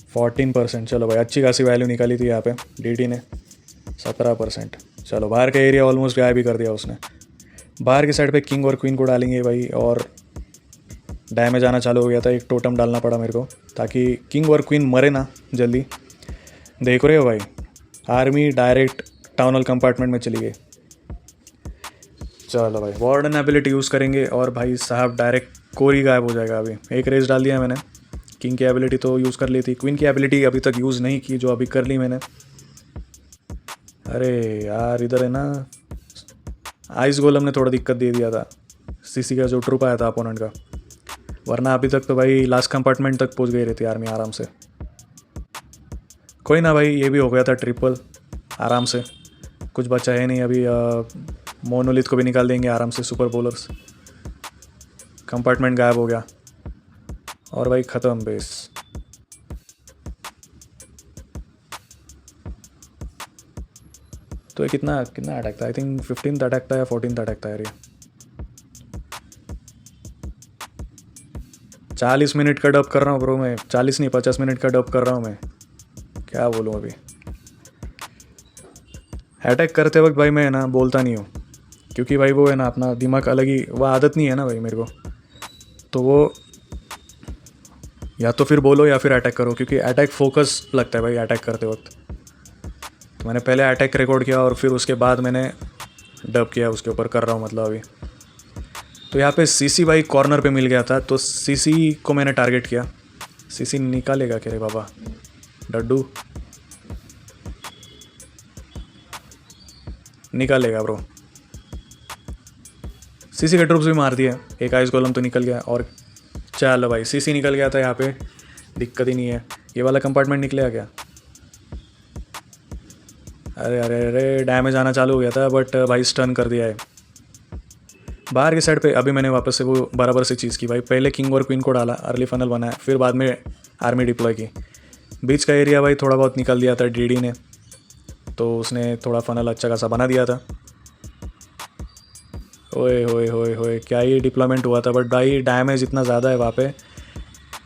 14%। चलो भाई अच्छी खासी वैल्यू निकाली थी यहाँ पे DD ने। 17%। चलो बाहर का एरिया ऑलमोस्ट गायब भी कर दिया उसने। बाहर की साइड पे किंग और क्वीन को डालेंगे भाई, और डैमेज आना चालू हो गया था। एक टोटम डालना पड़ा मेरे को ताकि किंग और क्वीन मरे ना जल्दी। देख रहे हो भाई, army direct town hall compartment में चली गई। चलो भाई वार्डन एबिलिटी यूज़ करेंगे, और भाई साहब डायरेक्ट कोर ही गायब हो जाएगा। अभी एक रेस डाल दिया मैंने। किंग की एबिलिटी तो यूज़ कर ली थी, क्वीन की एबिलिटी अभी तक यूज़ नहीं की, जो अभी कर ली मैंने। अरे यार इधर है ना, आइस गोलम ने थोड़ा दिक्कत दे दिया था CC का जो ट्रूप आया था अपोनेंट का, वरना अभी तक तो भाई लास्ट कंपार्टमेंट तक पहुंच गई रहती आर्मी आराम से। कोई ना भाई, ये भी हो गया था ट्रिपल आराम से। कुछ बचा है नहीं अभी। मोनोलिथ को भी निकाल देंगे आराम से, सुपर बोलर्स। कंपार्टमेंट गायब हो गया, और भाई ख़त्म बेस। तो ये कितना अटैक था? आई थिंक 15th अटैक था या 14th अटैक था यार ये। 40 मिनट का डब कर रहा हूँ ब्रो मैं। 40 नहीं, 50 मिनट का डब कर रहा हूँ मैं। क्या बोलूँ अभी। अटैक करते वक्त भाई मैं ना बोलता नहीं हूँ, क्योंकि भाई वो है ना अपना दिमाग अलग ही, वो आदत नहीं है ना भाई मेरे को। तो वो या तो फिर बोलो या फिर अटैक करो, क्योंकि अटैक फोकस लगता है भाई अटैक करते वक्त। तो मैंने पहले अटैक रिकॉर्ड किया और फिर उसके बाद मैंने डब किया उसके ऊपर, कर रहा हूँ मतलब अभी। तो यहाँ पे CC भाई कॉर्नर पे मिल गया था, तो CC को मैंने टारगेट किया। CC निकालेगा क्या रे बाबा डड्डू? निकालेगा ब्रो। CC के ट्रूप्स भी मार दिए, एक आइस गोलम तो निकल गया। और चलो भाई CC निकल गया था यहाँ पे, दिक्कत ही नहीं है। ये वाला कंपार्टमेंट निकलेगा क्या? अरे अरे अरे डैमेज आना चालू हो गया था, बट भाई स्टन कर दिया है। बाहर की साइड पे अभी मैंने वापस से वो बराबर से चीज़ की भाई। पहले किंग और क्वीन को डाला, अर्ली फनल बनाया, फिर बाद में आर्मी डिप्लॉय की। बीच का एरिया भाई थोड़ा बहुत निकल दिया था DD ने, तो उसने थोड़ा फनल अच्छा खासा बना दिया था। ओए होए होए होए क्या ही डिप्लॉयमेंट हुआ था, बट भाई डैमेज इतना ज़्यादा है वहाँ पे,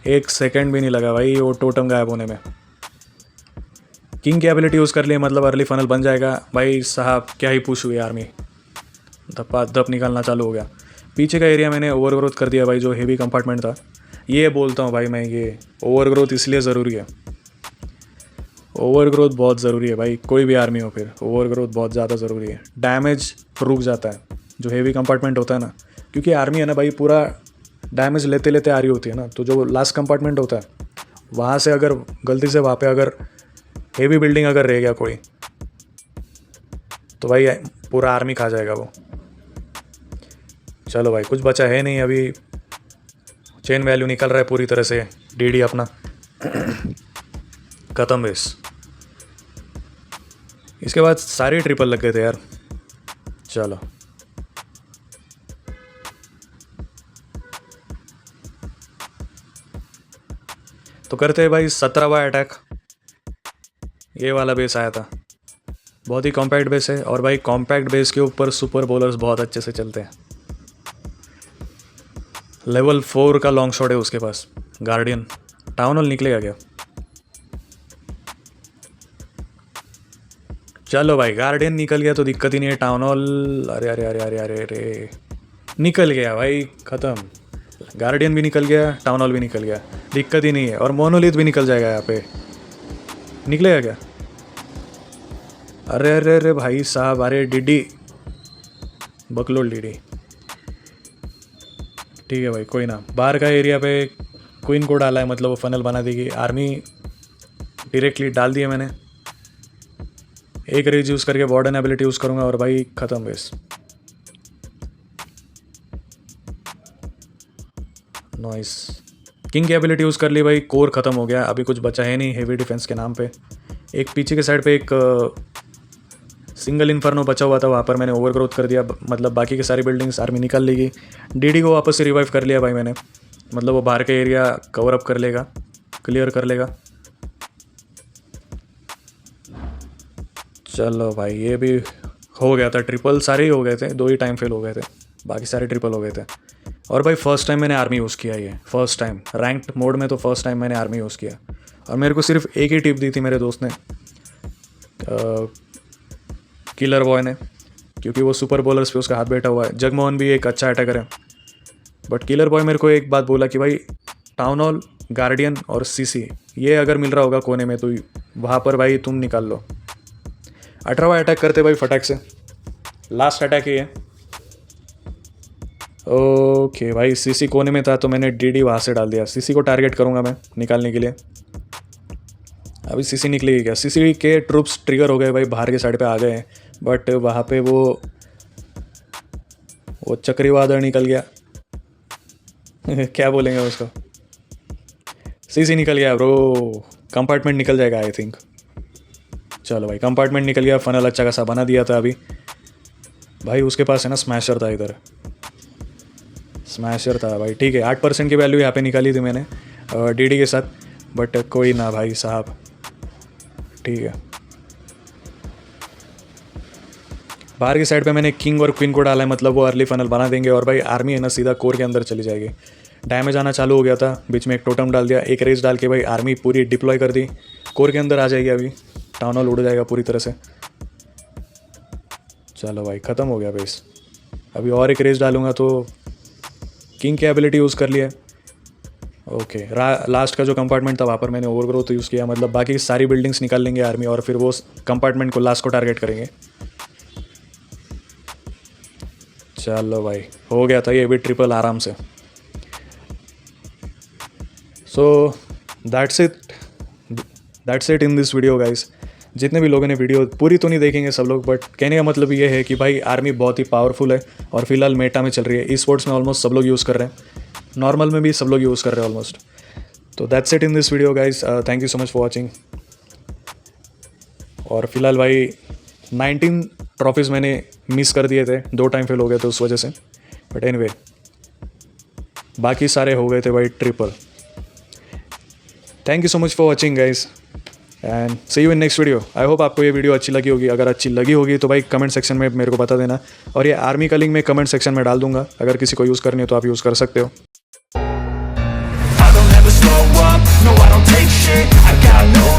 1 सेकेंड भी नहीं लगा भाई वो टोटम गायब होने में। किंग की एबिलिटी यूज़ कर लिए, मतलब अर्ली फनल बन जाएगा भाई साहब। क्या ही पुश हुई आर्मी, धप्पा धप निकालना चालू हो गया। पीछे का एरिया मैंने ओवर ग्रोथ कर दिया भाई, जो हेवी कंपार्टमेंट था। ये बोलता हूँ भाई मैं, ये ओवर ग्रोथ इसलिए ज़रूरी है। ओवर ग्रोथ बहुत ज़रूरी है भाई, कोई भी आर्मी हो, फिर ओवर ग्रोथ बहुत ज़्यादा ज़रूरी है। डैमेज रुक जाता है जो हेवी कंपार्टमेंट होता है ना, क्योंकि आर्मी है ना भाई पूरा डैमेज लेते लेते आ रही होती है ना। तो जो लास्ट कंपार्टमेंट होता है वहाँ से अगर गलती से वहाँ पे अगर हेवी बिल्डिंग अगर रह गया कोई, तो भाई पूरा आर्मी खा जाएगा वो। चलो भाई कुछ बचा है नहीं अभी। चेन वैल्यू निकल रहा है पूरी तरह से, DD अपना खत्म बेस। इसके बाद सारे ट्रिपल लग गए थे यार। चलो तो करते हैं भाई 17वां अटैक। ये वाला बेस आया था, बहुत ही कॉम्पैक्ट बेस है और भाई कॉम्पैक्ट बेस के ऊपर सुपर बॉलर्स बहुत अच्छे से चलते हैं। लेवल 4 का लॉन्ग शॉट है उसके पास। गार्डियन टाउन हॉल निकलेगा क्या? चलो भाई गार्डियन निकल गया तो दिक्कत ही नहीं है। टाउन हॉल, अरे अरे अरे अरे अरे अरे निकल गया भाई, ख़त्म। गार्डियन भी निकल गया, टाउन हॉल भी निकल गया, दिक्कत ही नहीं है। और मोनोलिथ भी निकल जाएगा यहाँ पे। निकलेगा क्या? अरे अरे अरे भाई साहब, अरे डीडी बकलोल डीडी। ठीक है भाई, कोई ना। बाहर का एरिया पे क्वीन को डाला है, मतलब वो फनल बना देगी। आर्मी डायरेक्टली डाल दिया मैंने। एक रेज यूज़ करके वार्डन एबिलिटी यूज़ करूँगा और भाई ख़त्म बेस। नॉइस। किंग की एबिलिटी यूज़ कर ली भाई, कोर ख़त्म हो गया। अभी कुछ बचा है नहीं हेवी डिफेंस के नाम पे। एक पीछे के साइड पे एक सिंगल इन्फर्नो बचा हुआ था, वहाँ पर मैंने ओवरग्रोथ कर दिया। मतलब बाकी की सारी बिल्डिंग्स आर्मी निकाल लेगी। डीडी को वापस से रिवाइव कर लिया भाई मैंने, मतलब वो बाहर का एरिया कवर अप कर लेगा, क्लियर कर लेगा। चलो भाई ये भी हो गया था ट्रिपल। सारे ही हो गए थे, 2 ही टाइम फेल हो गए थे, बाकी सारे ट्रिपल हो गए थे। और भाई फर्स्ट टाइम मैंने आर्मी यूज़ किया, ये फर्स्ट टाइम रैंक्ड मोड में, तो फर्स्ट टाइम मैंने आर्मी यूज़ किया। और मेरे को सिर्फ एक ही टिप दी थी मेरे दोस्त ने, किलर बॉय ने, क्योंकि वो सुपर बॉलर्स पे उसका हाथ बैठा हुआ है। जगमोहन भी एक अच्छा अटैकर है, बट किलर बॉय मेरे को एक बात बोला कि भाई टाउन हॉल, गार्डियन और सीसी ये अगर मिल रहा होगा कोने में तो वहाँ पर भाई तुम निकाल लो। 18वां अटैक करते भाई फटाक से, लास्ट अटैक ही है। ओके भाई, सीसी कोने में था तो मैंने डीडी वहाँ से डाल दिया। सीसी को टारगेट करूँगा मैं निकालने के लिए। अभी सीसी निकलेगी क्या? सीसी के ट्रूप्स ट्रिगर हो गए भाई, बाहर के साइड पे आ गए हैं, बट वहाँ पे वो चक्रवादल निकल गया। क्या बोलेंगे उसको? सीसी निकल गया ब्रो, कंपार्टमेंट निकल जाएगा आई थिंक। चलो भाई कंपार्टमेंट निकल गया, फनल अच्छा खासा बना दिया था अभी। भाई उसके पास है ना स्मैशर था, इधर स्मैशर था भाई। ठीक है, 8% की वैल्यू यहाँ पे निकाली थी मैंने डीडी के साथ, बट कोई ना भाई साहब, ठीक है। बाहर की साइड पे मैंने किंग और क्वीन को डाला है, मतलब वो अर्ली फनल बना देंगे और भाई आर्मी है ना सीधा कोर के अंदर चली जाएगी। डैमेज आना चालू हो गया था, बीच में एक टोटम डाल दिया, एक रेस डाल के भाई आर्मी पूरी डिप्लॉय कर दी, कोर के अंदर आ जाएगी। अभी टाउन हॉल उड़ जाएगा पूरी तरह से। चलो भाई ख़त्म हो गया बेस। अभी और एक रेस डालूंगा तो किंग की एबिलिटी यूज़ कर लिया। ओके, लास्ट का जो कंपार्टमेंट था वहाँ पर मैंने ओवरग्रोथ यूज़ किया, मतलब बाकी सारी बिल्डिंग्स निकाल लेंगे आर्मी और फिर वो कंपार्टमेंट को लास्ट को टारगेट करेंगे। चलो भाई हो गया था ये भी ट्रिपल आराम से। So that's it in this video guys. जितने भी लोगों ने वीडियो पूरी तो नहीं देखेंगे सब लोग, बट कहने का मतलब ये है कि भाई आर्मी बहुत ही पावरफुल है और फिलहाल मेटा में चल रही है। ई स्पोर्ट्स में ऑलमोस्ट सब लोग यूज़ कर रहे हैं, नॉर्मल में भी सब लोग यूज़ कर रहे हैं ऑलमोस्ट। तो that's it in this video guys, thank you so much for watching. और फिलहाल भाई 19 ट्रॉफीज़ मैंने मिस कर दिए थे, 2 टाइम फेल हो गए थे उस वजह से, बट एनीवे बाकी सारे हो गए थे भाई triple. Thank you so much for watching guys and see you in next video. I hope आपको ये वीडियो अच्छी लगी होगी। अगर अच्छी लगी होगी तो भाई कमेंट सेक्शन में मेरे को बता देना, और ये आर्मी का लिंक मैं कमेंट सेक्शन में डाल दूंगा, अगर किसी को यूज़ करनी हो तो आप यूज़ कर सकते हो। I don't ever slow up, no I don't take shit, I got no